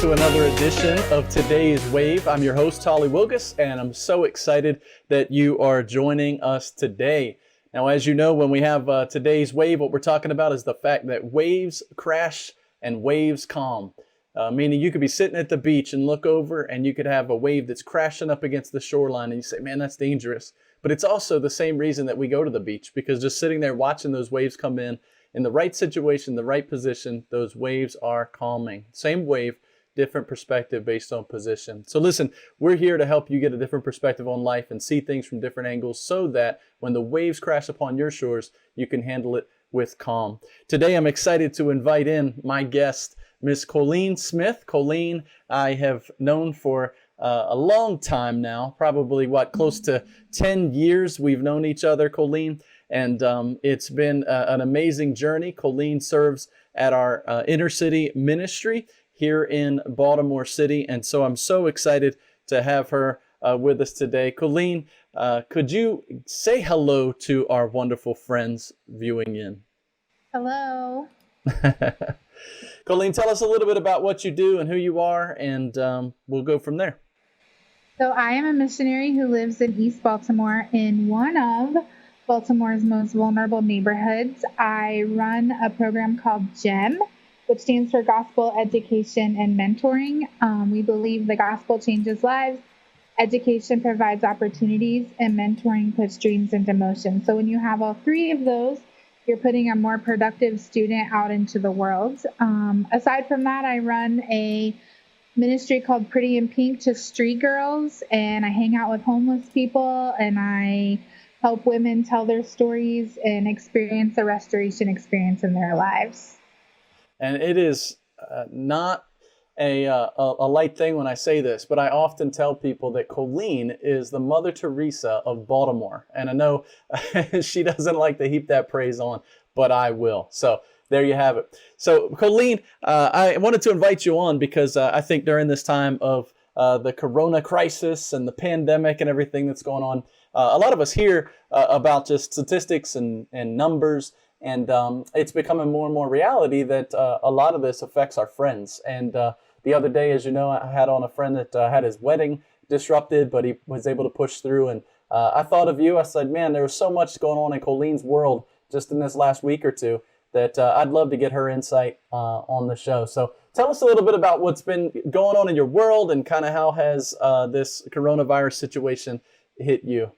to another edition of Today's Wave. I'm your host, Holly Wilgus, and I'm so excited that you are joining us today. Now, as you know, when we have Today's Wave, what we're talking about is the fact that waves crash and waves calm. Meaning you could be sitting at the beach and look over and you could have a wave that's crashing up against the shoreline and you say, man, that's dangerous. But it's also the same reason that we go to the beach, because just sitting there watching those waves come in the right situation, the right position, those waves are calming. Same wave, different perspective based on position. So listen, we're here to help you get a different perspective on life and see things from different angles so that when the waves crash upon your shores, you can handle it with calm. Today, I'm excited to invite in my guest, Miss Colleen Smith. Colleen, I have known for a long time now, probably close to 10 years we've known each other, Colleen. And it's been an amazing journey. Colleen serves at our inner city ministry here in Baltimore City. And so I'm so excited to have her with us today. Colleen, could you say hello to our wonderful friends viewing in? Hello. Colleen, tell us a little bit about what you do and who you are, and we'll go from there. So I am a missionary who lives in East Baltimore in one of Baltimore's most vulnerable neighborhoods. I run a program called GEM, which stands for Gospel Education and Mentoring. We believe the gospel changes lives, education provides opportunities, and mentoring puts dreams into motion. So when you have all three of those, you're putting a more productive student out into the world. Aside from that, I run a ministry called Pretty in Pink to street girls, and I hang out with homeless people, and I help women tell their stories and experience a restoration experience in their lives. And it is not a light thing when I say this, but I often tell people that Colleen is the Mother Teresa of Baltimore. And I know she doesn't like to heap that praise on, but I will. So there you have it. So Colleen, I wanted to invite you on because I think during this time of the corona crisis and the pandemic and everything that's going on, a lot of us hear about just statistics and numbers, and it's becoming more and more reality that a lot of this affects our friends. And the other day, as you know, I had on a friend that had his wedding disrupted, but he was able to push through. And I thought of you. I said, man, there was so much going on in Colleen's world just in this last week or two that I'd love to get her insight on the show. So tell us a little bit about what's been going on in your world and kind of how has this coronavirus situation hit you.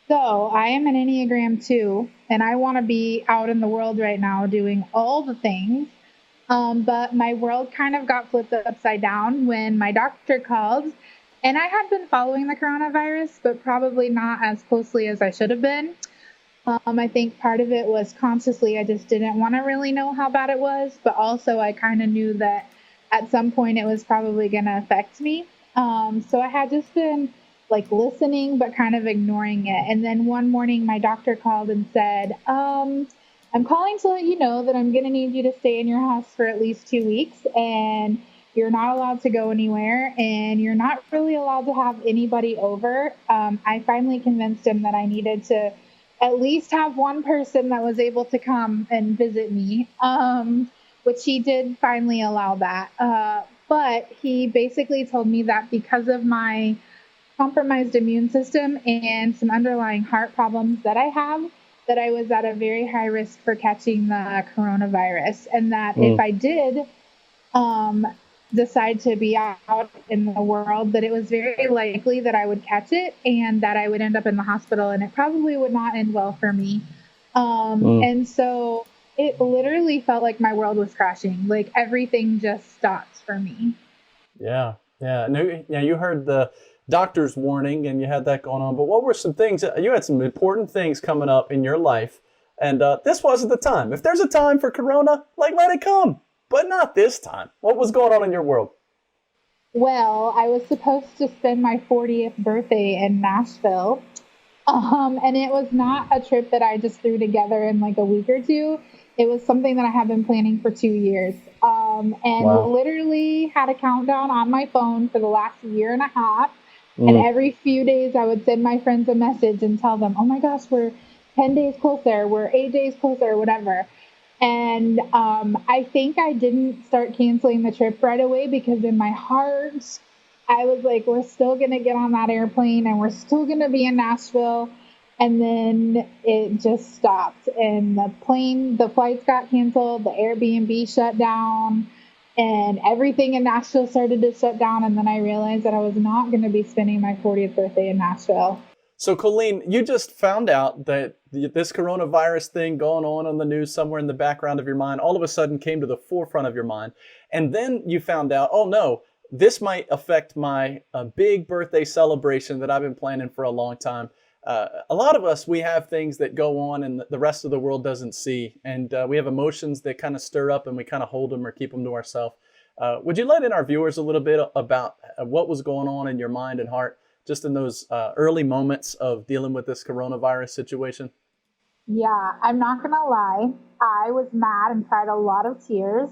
So I am an Enneagram 2, and I want to be out in the world right now doing all the things. But my world kind of got flipped upside down when my doctor called. And I had been following the coronavirus, but probably not as closely as I should have been. I think part of it was consciously I just didn't want to really know how bad it was. But also I kind of knew that at some point it was probably going to affect me. So I had just been listening, but kind of ignoring it. And then one morning my doctor called and said, I'm calling to let you know that I'm going to need you to stay in your house for at least 2 weeks, and you're not allowed to go anywhere, and you're not really allowed to have anybody over. I finally convinced him that I needed to at least have one person that was able to come and visit me, which he did finally allow that. But he basically told me that because of my compromised immune system and some underlying heart problems that I have, that I was at a very high risk for catching the coronavirus, and that if I did decide to be out in the world, that it was very likely that I would catch it and that I would end up in the hospital, and it probably would not end well for me. And so it literally felt like my world was crashing. Like everything just stopped for me. Yeah. No, you heard the doctor's warning and you had that going on, but what were some things, you had some important things coming up in your life, and this wasn't the time. If there's a time for corona, let it come, but not this time. What was going on in your world? Well, I was supposed to spend my 40th birthday in Nashville, and it was not a trip that I just threw together in a week or two. It was something that I have been planning for 2 years, and literally had a countdown on my phone for the last year and a half. And every few days I would send my friends a message and tell them, oh my gosh, we're 10 days closer, we're 8 days closer, whatever. And I think I didn't start canceling the trip right away because in my heart, I was like, we're still going to get on that airplane and we're still going to be in Nashville. And then it just stopped. And the flights got canceled, the Airbnb shut down, and everything in Nashville started to shut down. And then I realized that I was not going to be spending my 40th birthday in Nashville. So, Colleen, you just found out that this coronavirus thing going on the news somewhere in the background of your mind all of a sudden came to the forefront of your mind. And then you found out, oh no, this might affect my big birthday celebration that I've been planning for a long time. A lot of us, we have things that go on and the rest of the world doesn't see. And we have emotions that kind of stir up and we kind of hold them or keep them to ourselves. Would you let in our viewers a little bit about what was going on in your mind and heart just in those early moments of dealing with this coronavirus situation? Yeah, I'm not going to lie. I was mad and cried a lot of tears.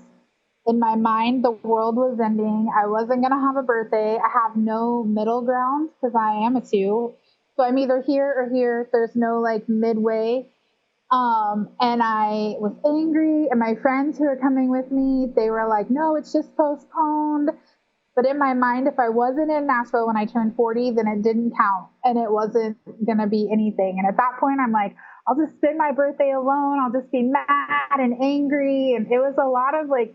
In my mind, the world was ending. I wasn't going to have a birthday. I have no middle ground because I am a 2. So I'm either here or here. There's no like midway. And I was angry, and my friends who were coming with me, they were like, no, it's just postponed. But in my mind, if I wasn't in Nashville when I turned 40, then it didn't count and it wasn't going to be anything. And at that point, I'm like, I'll just spend my birthday alone. I'll just be mad and angry. And it was a lot of like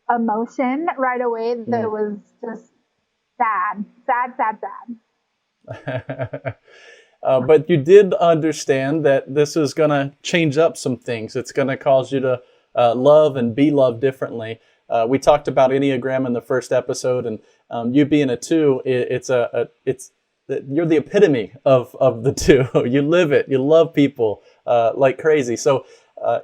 emotion right away that was just sad, sad, sad, sad. But you did understand that this is going to change up some things. It's going to cause you to love and be loved differently. We talked about Enneagram in the first episode, and you being a 2, you're the epitome of the 2. You live it. You love people like crazy. So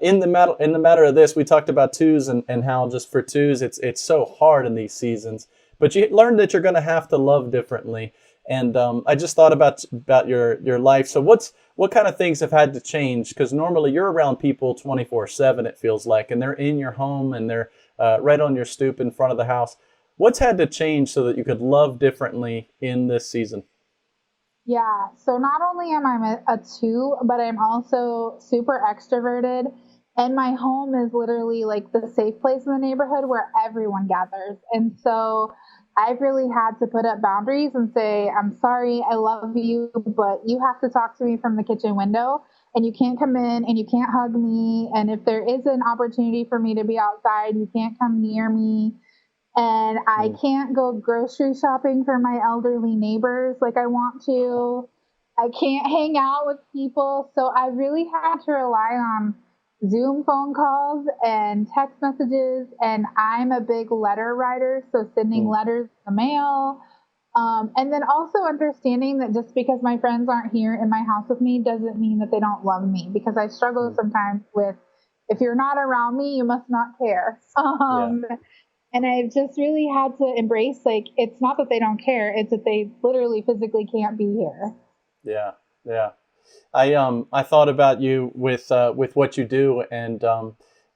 in the matter of this, we talked about 2s and how just for 2s, it's so hard in these seasons. But you learn that you're going to have to love differently. And I just thought about your life. So what kind of things have had to change? Because normally you're around people 24/7, it feels like, and they're in your home and they're right on your stoop in front of the house. What's had to change so that you could love differently in this season? Yeah. So not only am I a 2, but I'm also super extroverted. And my home is literally like the safe place in the neighborhood where everyone gathers. And so I've really had to put up boundaries and say, I'm sorry, I love you, but you have to talk to me from the kitchen window and you can't come in and you can't hug me. And if there is an opportunity for me to be outside, you can't come near me. And I can't go grocery shopping for my elderly neighbors like I want to. I can't hang out with people. So I really had to rely on Zoom phone calls and text messages. And I'm a big letter writer, so sending letters in the mail. And then also understanding that just because my friends aren't here in my house with me doesn't mean that they don't love me, because I struggle sometimes with, if you're not around me, you must not care. And I've just really had to embrace, like, it's not that they don't care, it's that they literally physically can't be here. Yeah, yeah. I thought about you with what you do, and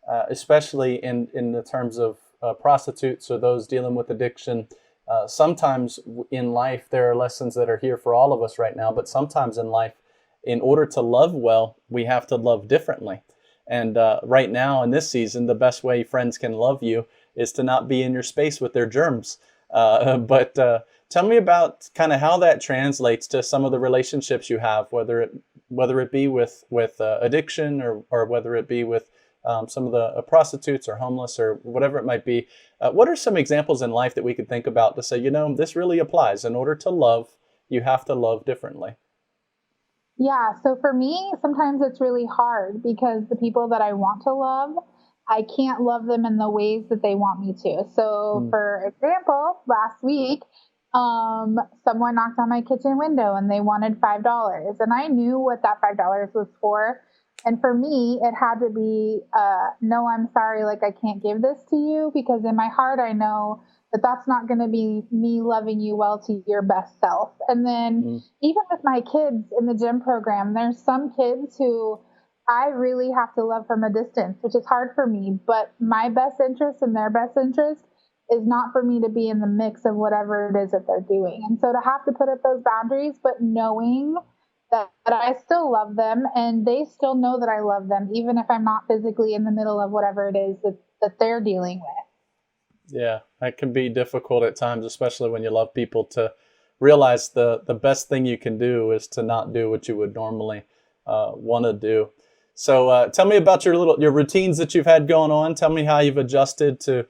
especially in the terms of prostitutes or those dealing with addiction. Sometimes in life there are lessons that are here for all of us right now, but sometimes in life, in order to love well, we have to love differently. And right now in this season, the best way friends can love you is to not be in your space with their germs. But tell me about kind of how that translates to some of the relationships you have, whether it be with addiction or whether it be with some of the prostitutes or homeless or whatever it might be. What are some examples in life that we could think about to say, this really applies? In order to love, you have to love differently. Yeah. So for me, sometimes it's really hard because the people that I want to love, I can't love them in the ways that they want me to. So for example, last week, someone knocked on my kitchen window and they wanted $5. And I knew what that $5 was for. And for me, it had to be, no, I'm sorry, like I can't give this to you, because in my heart, I know that that's not going to be me loving you well to your best self. And then even with my kids in the GEM program, there's some kids who I really have to love from a distance, which is hard for me, but my best interest and their best interest is not for me to be in the mix of whatever it is that they're doing. And so to have to put up those boundaries, but knowing that I still love them and they still know that I love them, even if I'm not physically in the middle of whatever it is that they're dealing with. Yeah, that can be difficult at times, especially when you love people, to realize the best thing you can do is to not do what you would normally want to do. So tell me about your routines that you've had going on. Tell me how you've adjusted to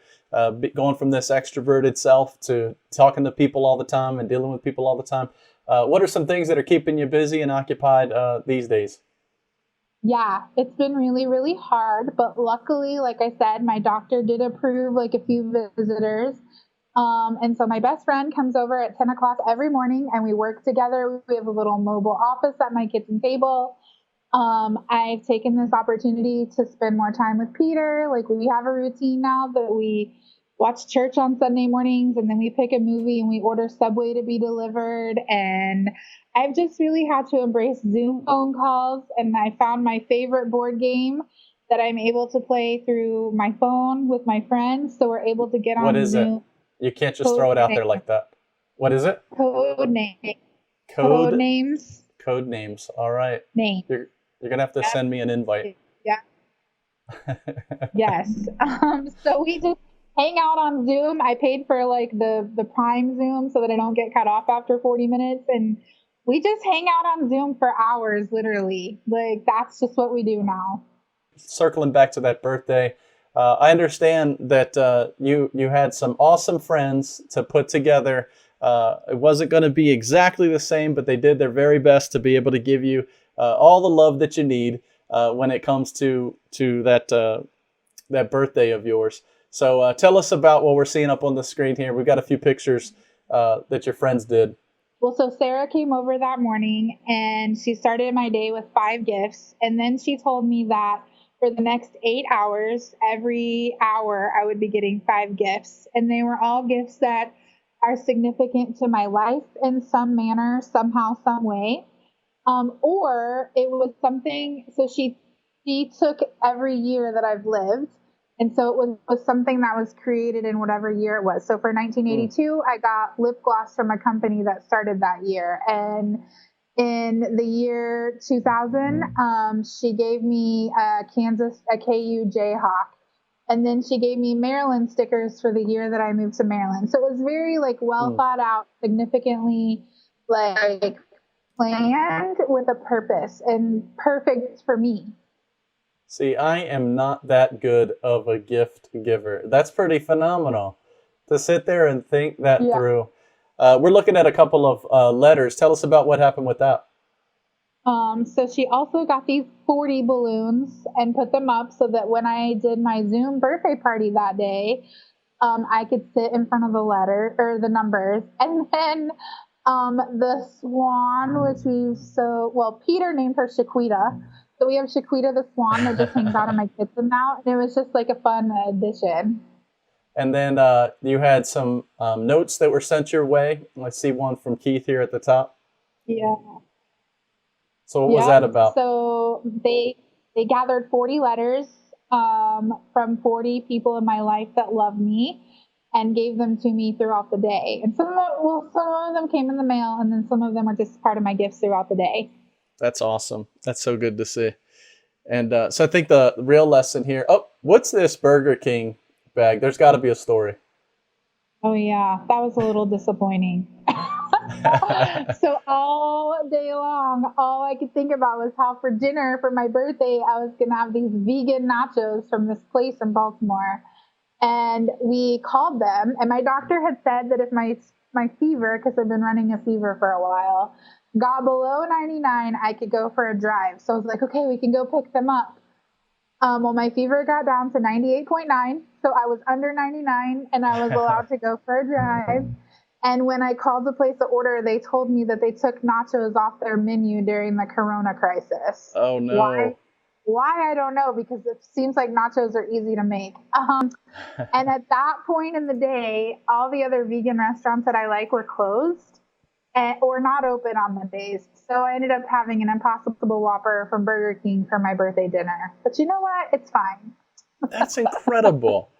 going from this extroverted self to talking to people all the time and dealing with people all the time. What are some things that are keeping you busy and occupied these days? Yeah, it's been really, really hard, but luckily, like I said, my doctor did approve like a few visitors. And so my best friend comes over at 10 o'clock every morning and we work together. We have a little mobile office at my kitchen table. I've taken this opportunity to spend more time with Peter. Like we have a routine now that we watch church on Sunday mornings and then we pick a movie and we order Subway to be delivered. And I've just really had to embrace Zoom phone calls. And I found my favorite board game that I'm able to play through my phone with my friends. So we're able to get What on is it? Zoom. You can't just throw it out there like that. What is it? Code name. Code Code names. Code names. All right. Name. You're gonna have to send me an invite. Yeah. Yes. So we just hang out on Zoom. I paid for like the Prime Zoom so that I don't get cut off after 40 minutes. And we just hang out on Zoom for hours, literally. Like that's just what we do now. Circling back to that birthday, I understand that you had some awesome friends to put together. It wasn't going to be exactly the same, but they did their very best to be able to give you all the love that you need when it comes to that birthday of yours. So tell us about what we're seeing up on the screen here. We've got a few pictures that your friends did. Well, so Sarah came over that morning and she started my day with 5 gifts. And then she told me that for the next 8 hours, every hour, I would be getting 5 gifts. And they were all gifts that are significant to my life in some manner, somehow, some way. Or it was something, so she took every year that I've lived. And so it was something that was created in whatever year it was. So for 1982, I got lip gloss from a company that started that year. And in the year 2000, she gave me a KU Jayhawk. And then she gave me Maryland stickers for the year that I moved to Maryland. So it was very like well thought out, significantly like planned with a purpose and perfect for me. See, I am not that good of a gift giver. That's pretty phenomenal to sit there and think that through. We're looking at a couple of letters. Tell us about what happened with that. So she also got these 40 balloons and put them up so that when I did my Zoom birthday party that day, I could sit in front of the letter or the numbers. And then the swan, which Peter named her Shaquita. So we have Shaquita the swan that just hangs out in my kitchen now. And it was just like a fun addition. And then you had some notes that were sent your way. Let's see one from Keith here at the top. Yeah. So what was that about? So they gathered 40 letters from 40 people in my life that love me and gave them to me throughout the day. And some of them came in the mail, and then some of them are just part of my gifts throughout the day. That's awesome. That's so good to see. And so I think the real lesson here, what's this Burger King bag? There's got to be a story. Oh, yeah. That was a little disappointing. So all day long, all I could think about was how for dinner for my birthday, I was going to have these vegan nachos from this place in Baltimore. And we called them, and my doctor had said that if my fever, because I've been running a fever for a while, got below 99, I could go for a drive. So I was like, okay, we can go pick them up. Well, my fever got down to 98.9, so I was under 99, and I was allowed to go for a drive. And when I called to place the order, they told me that they took nachos off their menu during the Corona crisis. Oh, no. Why, I don't know, because it seems like nachos are easy to make. And at that point in the day, all the other vegan restaurants that I like were closed or not open on the days. So I ended up having an Impossible Whopper from Burger King for my birthday dinner. But you know what? It's fine. That's incredible.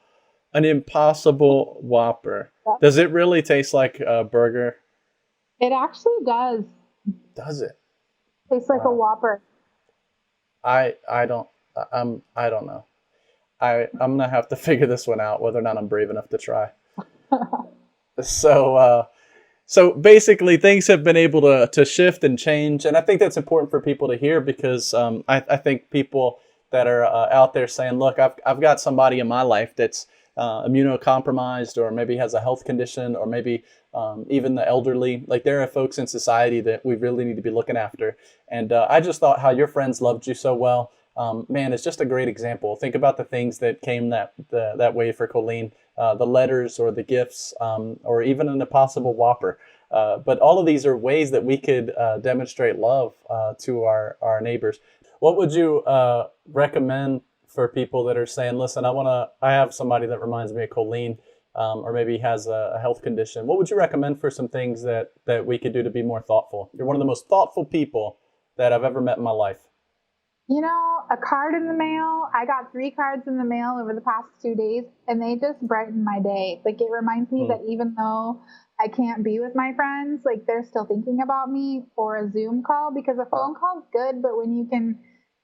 An Impossible Whopper. Does it really taste like a burger? It actually does. Does it? Tastes like a Whopper. I don't I don't know. I'm gonna have to figure this one out, whether or not I'm brave enough to try. So so basically, things have been able to shift and change, and I think that's important for people to hear because I think people that are out there saying, "Look, I've got somebody in my life that's immunocompromised, or maybe has a health condition, or maybe even the elderly." Like there are folks in society that we really need to be looking after. And I just thought how your friends loved you so well. Man, it's just a great example. Think about the things that came that way for Colleen, the letters or the gifts, or even an impossible Whopper. But all of these are ways that we could demonstrate love to our neighbors. What would you recommend for people that are saying, "Listen, I have somebody that reminds me of Colleen, or maybe has a health condition"? What would you recommend for some things that we could do to be more thoughtful? You're one of the most thoughtful people that I've ever met in my life. A card in the mail. I got 3 cards in the mail over the past 2 days, and they just brighten my day. Like, it reminds me that even though I can't be with my friends, like, they're still thinking about me, or a Zoom call, because a phone call is good, but when you can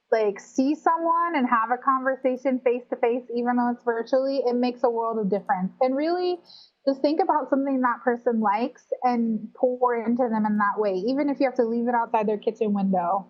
like see someone and have a conversation face to face, even though it's virtually, it makes a world of difference. And really just think about something that person likes and pour into them in that way, even if you have to leave it outside their kitchen window.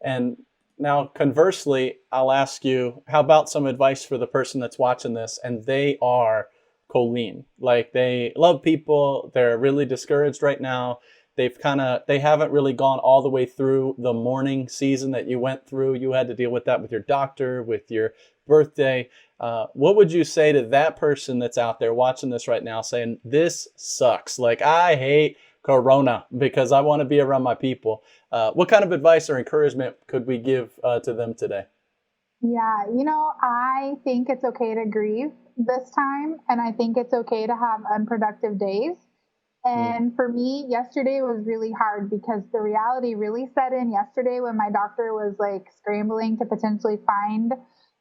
And now, conversely, I'll ask you, how about some advice for the person that's watching this and they are Colleen? Like, they love people, they're really discouraged right now. They haven't really gone all the way through the mourning season that you went through. You had to deal with that with your doctor, with your birthday. What would you say to that person that's out there watching this right now saying, "This sucks. Like, I hate Corona because I want to be around my people"? What kind of advice or encouragement could we give to them today? Yeah, I think it's okay to grieve this time, and I think it's okay to have unproductive days. And for me, yesterday was really hard because the reality really set in yesterday when my doctor was like scrambling to potentially find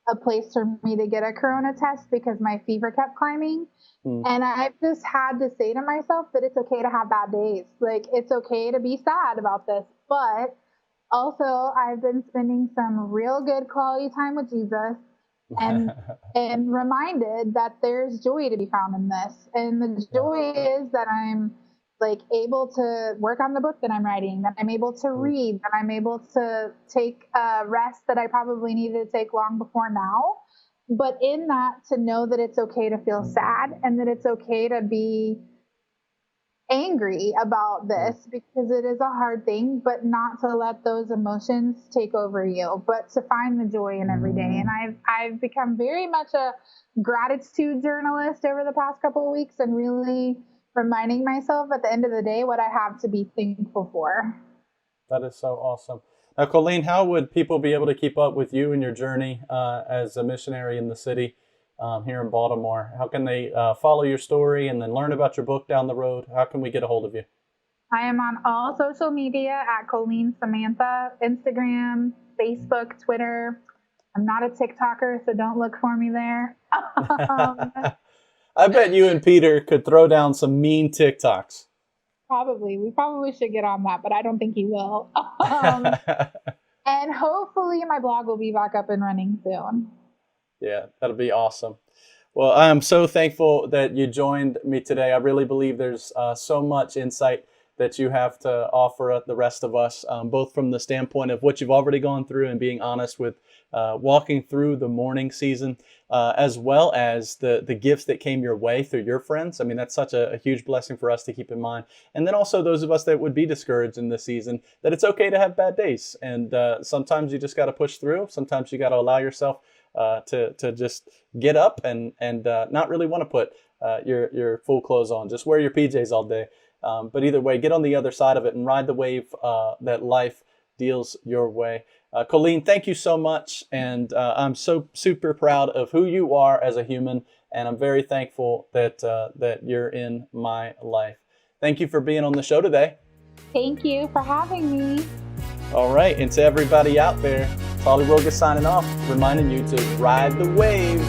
a place for me to get a corona test because my fever kept climbing. And I just had to say to myself that it's okay to have bad days. Like, it's okay to be sad about this. But also, I've been spending some real good quality time with Jesus and reminded that there's joy to be found in this. And the joy is that I'm like able to work on the book that I'm writing, that I'm able to read, that I'm able to take a rest that I probably needed to take long before now. But in that, to know that it's okay to feel sad and that it's okay to be angry about this because it is a hard thing, but not to let those emotions take over you, but to find the joy in every day. And I've become very much a gratitude journalist over the past couple of weeks and really reminding myself at the end of the day what I have to be thankful for. That is so awesome. Now, Colleen, how would people be able to keep up with you and your journey as a missionary in the city here in Baltimore? How can they follow your story and then learn about your book down the road? How can we get a hold of you? I am on all social media at Colleen Samantha, Instagram, Facebook, Twitter. I'm not a TikToker, so don't look for me there. I bet you and Peter could throw down some mean TikToks. Probably. We probably should get on that, but I don't think he will. And hopefully my blog will be back up and running soon. Yeah, that'll be awesome. Well, I am so thankful that you joined me today. I really believe there's so much insight that you have to offer the rest of us, both from the standpoint of what you've already gone through and being honest with walking through the mourning season, as well as the gifts that came your way through your friends. I mean, that's such a huge blessing for us to keep in mind. And then also those of us that would be discouraged in this season, that it's okay to have bad days. And sometimes you just got to push through. Sometimes you got to allow yourself to just get up and not really want to put your full clothes on. Just wear your PJs all day. But either way, get on the other side of it and ride the wave that life deals your way. Colleen, thank you so much. And I'm so super proud of who you are as a human. And I'm very thankful that you're in my life. Thank you for being on the show today. Thank you for having me. All right. And to everybody out there, Holly Wilgus signing off, reminding you to ride the wave.